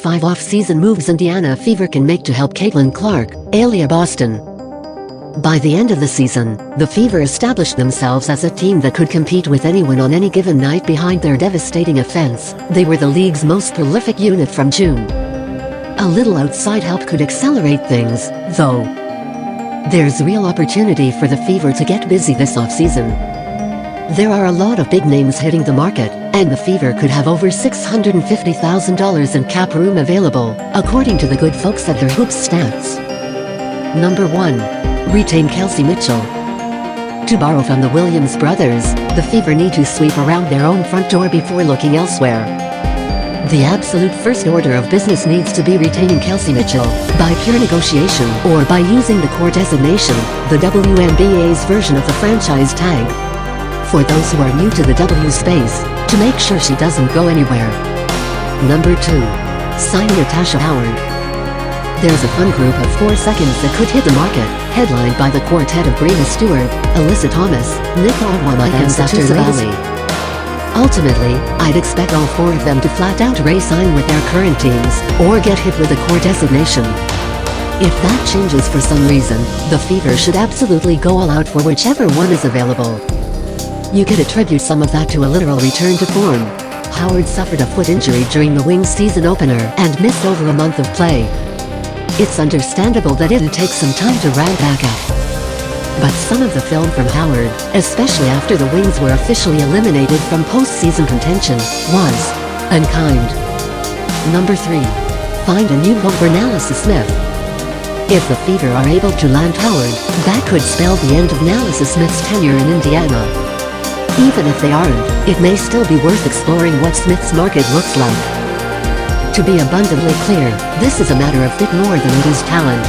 5 off-season moves Indiana Fever can make to help Caitlin Clark, Aliyah Boston. By the end of the season, the Fever established themselves as a team that could compete with anyone on any given night behind their devastating offense. They were the league's most prolific unit from June. A little outside help could accelerate things, though. There's real opportunity for the Fever to get busy this offseason. There are a lot of big names hitting the market, and the Fever could have over $650,000 in cap room available, according to the good folks at their Hoops stats. Number 1. Retain Kelsey Mitchell. To borrow from the Williams brothers, the Fever need to sweep around their own front door before looking elsewhere. The absolute first order of business needs to be retaining Kelsey Mitchell, by pure negotiation or by using the core designation, the WNBA's version of the franchise tag. For those who are new to the W space, to make sure she doesn't go anywhere. Number 2. Sign Natasha Howard. There's a fun group of 4 seconds that could hit the market, headlined by the quartet of Breanna Stewart, Alyssa Thomas, Nick Agwama and Satu Sabali. Ultimately, I'd expect all 4 of them to flat out re-sign with their current teams, or get hit with a core designation. If that changes for some reason, the Fever should absolutely go all out for whichever one is available. You could attribute some of that to a literal return to form. Howard suffered a foot injury during the Wings season opener and missed over a month of play. It's understandable that it'll take some time to ramp back up. But some of the film from Howard, especially after the Wings were officially eliminated from postseason contention, was unkind. Number 3. Find a new home for Nalissa Smith. If the Fever are able to land Howard, that could spell the end of Nalissa Smith's tenure in Indiana. Even if they aren't, it may still be worth exploring what Smith's market looks like. To be abundantly clear, this is a matter of fit more than it is talent.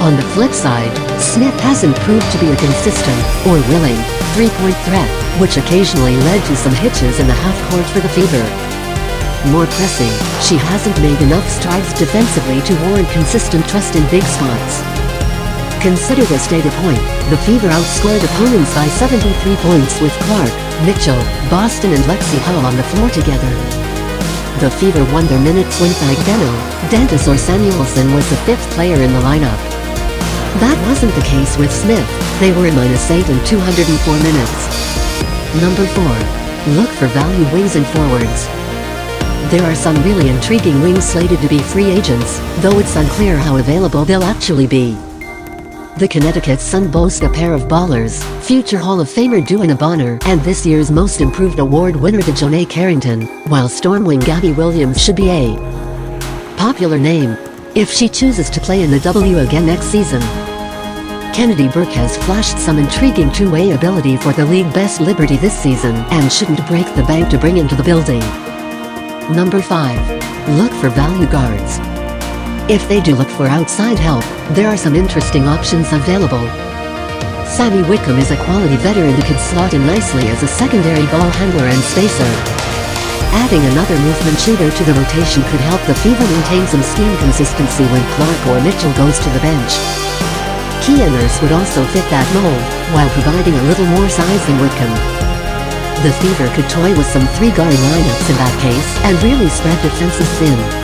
On the flip side, Smith hasn't proved to be a consistent, or willing, three-point threat, which occasionally led to some hitches in the half-court for the Fever. More pressing, she hasn't made enough strides defensively to warrant consistent trust in big spots. Consider this data point: the Fever outscored opponents by 73 points with Clark, Mitchell, Boston and Lexi Hull on the floor together. The Fever won their minutes when Fagdeno, Dentis or Samuelson was the 5th player in the lineup. That wasn't the case with Smith. They were -8 in 204 minutes. Number 4. Look for value wings and forwards. There are some really intriguing wings slated to be free agents, though it's unclear how available they'll actually be. The Connecticut Sun boast a pair of ballers, future Hall of Famer Duana Bonner and this year's Most Improved Award winner Dejonae Carrington, while Stormwing Gabby Williams should be a popular name, if she chooses to play in the W again next season. Kennedy Burke has flashed some intriguing two-way ability for the league best Liberty this season and shouldn't break the bank to bring into the building. Number 5. Look for value guards. If they do look for outside help, there are some interesting options available. Sammy Whitcomb is a quality veteran who could slot in nicely as a secondary ball handler and spacer. Adding another movement shooter to the rotation could help the Fever maintain some scheme consistency when Clark or Mitchell goes to the bench. Keaners would also fit that mold, while providing a little more size than Whitcomb. The Fever could toy with some 3-guard lineups in that case and really spread defenses thin.